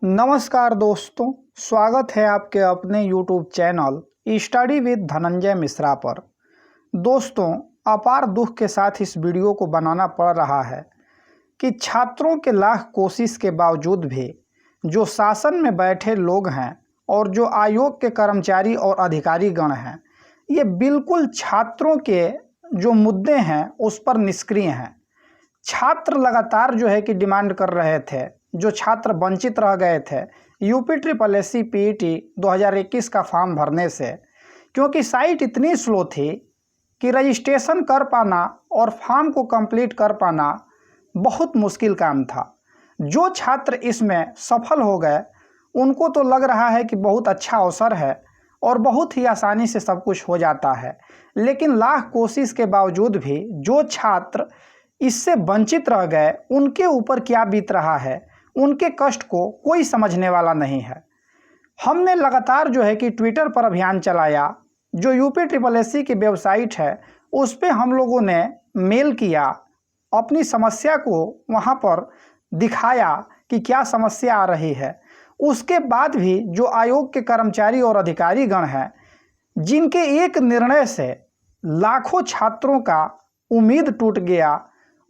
नमस्कार दोस्तों, स्वागत है आपके अपने YouTube channel study with Dhananjay Mishra पर। दोस्तों, अपार दुख के साथ इस वीडियो को बनाना पड़ रहा है कि छात्रों के लाख कोशिश के बावजूद भी जो शासन में बैठे लोग हैं और जो आयोग के कर्मचारी और अधिकारी गण हैं, ये बिल्कुल छात्रों के जो मुद्दे हैं उस पर निष्क्रिय हैं। छात्र लगातार जो है कि डिमांड कर रहे थे, जो छात्र वंचित रह गए थे यूपी पीईटी 2021 का फॉर्म भरने से, क्योंकि साइट इतनी स्लो थी कि रजिस्ट्रेशन कर पाना और फॉर्म को कंप्लीट कर पाना बहुत मुश्किल काम था। जो छात्र इसमें सफल हो गए उनको तो लग रहा है कि बहुत अच्छा अवसर है और बहुत ही आसानी से सब कुछ हो जाता है, लेकिन लाख कोशिश के बावजूद भी जो छात्र इससे वंचित रह गए उनके ऊपर क्या बीत रहा है, उनके कष्ट को कोई समझने वाला नहीं है। हमने लगातार जो है कि ट्विटर पर अभियान चलाया, जो यूपी की वेबसाइट है उस पर हम लोगों ने मेल किया, अपनी समस्या को वहां पर दिखाया कि क्या समस्या आ रही है। उसके बाद भी जो आयोग के कर्मचारी और अधिकारी गण हैं, जिनके एक निर्णय से लाखों छात्रों का उम्मीद टूट गया,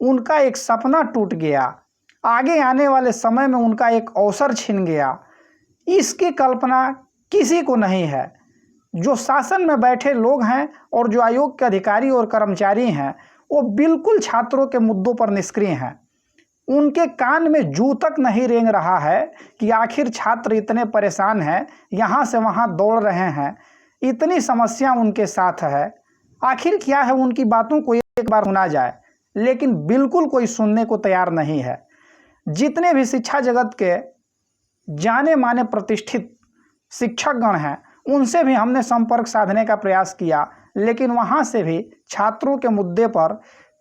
उनका एक सपना टूट गया, आगे आने वाले समय में उनका एक अवसर छिन गया, इसकी कल्पना किसी को नहीं है। जो शासन में बैठे लोग हैं और जो आयोग के अधिकारी और कर्मचारी हैं, वो बिल्कुल छात्रों के मुद्दों पर निष्क्रिय हैं। उनके कान में जू तक नहीं रेंग रहा है कि आखिर छात्र इतने परेशान हैं, यहाँ से वहाँ दौड़ रहे हैं, इतनी समस्या उनके साथ है, आखिर क्या है। उनकी बातों को एक बार सुना जाए, लेकिन बिल्कुल कोई सुनने को तैयार नहीं है। जितने भी शिक्षा जगत के जाने माने प्रतिष्ठित शिक्षकगण हैं, उनसे भी हमने संपर्क साधने का प्रयास किया, लेकिन वहां से भी छात्रों के मुद्दे पर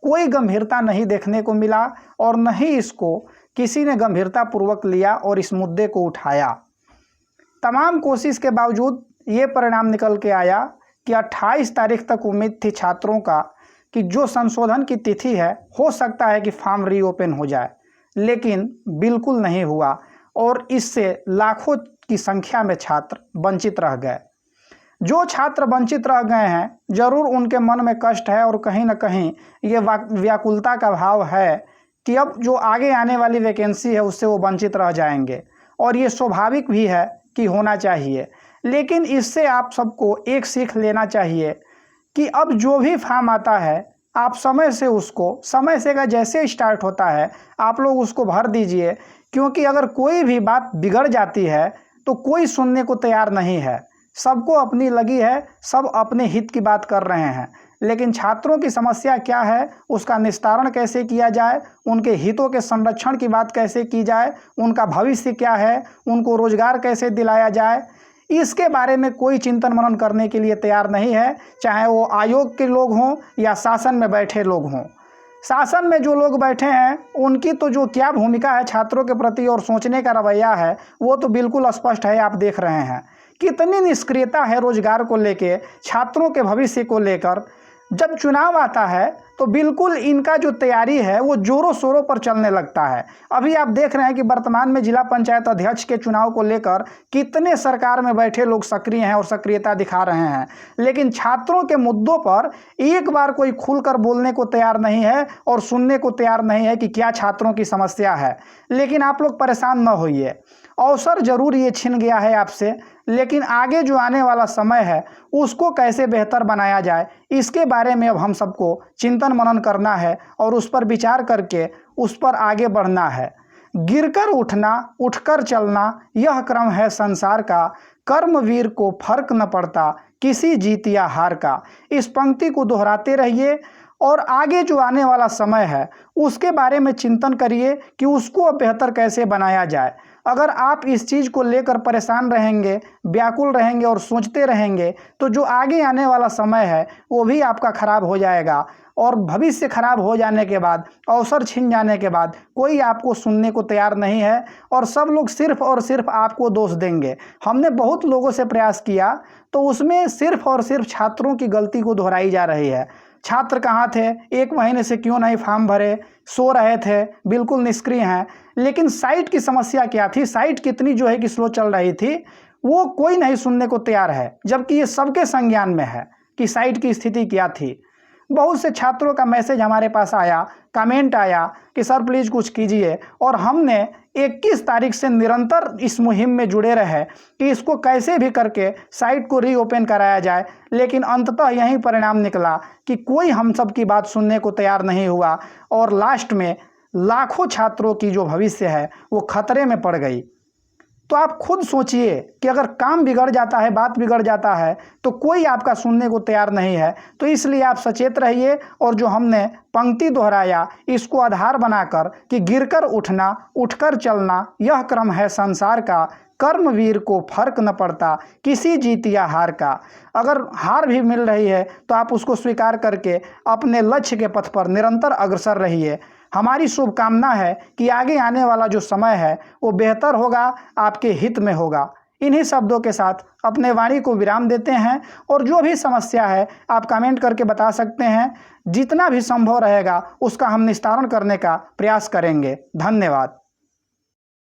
कोई गंभीरता नहीं देखने को मिला और न ही इसको किसी ने गंभीरतापूर्वक लिया और इस मुद्दे को उठाया। तमाम कोशिश के बावजूद ये परिणाम निकल के आया कि 28 तारीख तक उम्मीद थी छात्रों का कि जो संशोधन की तिथि है, हो सकता है कि फॉर्म रीओपन हो जाए, लेकिन बिल्कुल नहीं हुआ और इससे लाखों की संख्या में छात्र वंचित रह गए। जो छात्र वंचित रह गए हैं, जरूर उनके मन में कष्ट है और कहीं ना कहीं ये व्याकुलता का भाव है कि अब जो आगे आने वाली वैकेंसी है उससे वो वंचित रह जाएंगे, और ये स्वाभाविक भी है कि होना चाहिए। लेकिन इससे आप सबको एक सीख लेना चाहिए कि अब जो भी फॉर्म आता है, आप समय से का जैसे स्टार्ट होता है आप लोग उसको भर दीजिए, क्योंकि अगर कोई भी बात बिगड़ जाती है तो कोई सुनने को तैयार नहीं है। सबको अपनी लगी है, सब अपने हित की बात कर रहे हैं, लेकिन छात्रों की समस्या क्या है, उसका निस्तारण कैसे किया जाए, उनके हितों के संरक्षण की बात कैसे की जाए, उनका भविष्य क्या है, उनको रोजगार कैसे दिलाया जाए, इसके बारे में कोई चिंतन मनन करने के लिए तैयार नहीं है। चाहे वो आयोग के लोग हों या शासन में बैठे लोग हों। शासन में जो लोग बैठे हैं उनकी तो जो क्या भूमिका है छात्रों के प्रति और सोचने का रवैया है, वो तो बिल्कुल स्पष्ट है। आप देख रहे हैं कितनी निष्क्रियता है रोजगार को लेके, छात्रों के भविष्य को लेकर। जब चुनाव आता है तो बिल्कुल इनका जो तैयारी है वो जोरों शोरों पर चलने लगता है। अभी आप देख रहे हैं कि वर्तमान में जिला पंचायत अध्यक्ष के चुनाव को लेकर कितने सरकार में बैठे लोग सक्रिय हैं और सक्रियता दिखा रहे हैं, लेकिन छात्रों के मुद्दों पर एक बार कोई खुलकर बोलने को तैयार नहीं है और सुनने को तैयार नहीं है कि क्या छात्रों की समस्या है। लेकिन आप लोग परेशान न होइए, अवसर जरूर ये छिन गया है आपसे, लेकिन आगे जो आने वाला समय है उसको कैसे बेहतर बनाया जाए, इसके बारे में अब हम सबको चिंतन मनन करना है और उस पर विचार करके उस पर आगे बढ़ना है। गिरकर उठना, उठकर चलना, यह क्रम है संसार का, कर्मवीर को फर्क न पड़ता किसी जीत या हार का। इस पंक्ति को दोहराते रहिए और आगे जो आने वाला समय है उसके बारे में चिंतन करिए कि उसको बेहतर कैसे बनाया जाए। अगर आप इस चीज़ को लेकर परेशान रहेंगे, व्याकुल रहेंगे और सोचते रहेंगे, तो जो आगे आने वाला समय है वो भी आपका खराब हो जाएगा, और भविष्य खराब हो जाने के बाद, अवसर छिन जाने के बाद कोई आपको सुनने को तैयार नहीं है और सब लोग सिर्फ और सिर्फ आपको दोष देंगे। हमने बहुत लोगों से प्रयास किया तो उसमें सिर्फ और सिर्फ छात्रों की गलती को दोहराई जा रही है। छात्र कहाँ थे, 1 महीने से क्यों नहीं फॉर्म भरे, सो रहे थे, बिल्कुल निष्क्रिय हैं। लेकिन साइट की समस्या क्या थी, साइट कितनी जो है कि स्लो चल रही थी, वो कोई नहीं सुनने को तैयार है, जबकि ये सबके संज्ञान में है कि साइट की स्थिति क्या थी। बहुत से छात्रों का मैसेज हमारे पास आया, कमेंट आया कि सर प्लीज़ कुछ कीजिए, और हमने 21 तारीख से निरंतर इस मुहिम में जुड़े रहे कि इसको कैसे भी करके साइट को रीओपन कराया जाए। लेकिन अंततः यही परिणाम निकला कि कोई हम सब की बात सुनने को तैयार नहीं हुआ, और लास्ट में लाखों छात्रों की जो भविष्य है वो खतरे में पड़ गई। तो आप खुद सोचिए कि अगर काम बिगड़ जाता है, बात बिगड़ जाता है, तो कोई आपका सुनने को तैयार नहीं है। तो इसलिए आप सचेत रहिए, और जो हमने पंक्ति दोहराया इसको आधार बनाकर कि गिरकर उठना, उठकर चलना, यह क्रम है संसार का, कर्मवीर को फर्क न पड़ता किसी जीत या हार का। अगर हार भी मिल रही है तो आप उसको स्वीकार करके अपने लक्ष्य के पथ पर निरंतर अग्रसर रहिए। हमारी शुभकामना है कि आगे आने वाला जो समय है वो बेहतर होगा, आपके हित में होगा। इन्हीं शब्दों के साथ अपने वाणी को विराम देते हैं, और जो भी समस्या है आप कमेंट करके बता सकते हैं। जितना भी संभव रहेगा उसका हम निस्तारण करने का प्रयास करेंगे। धन्यवाद।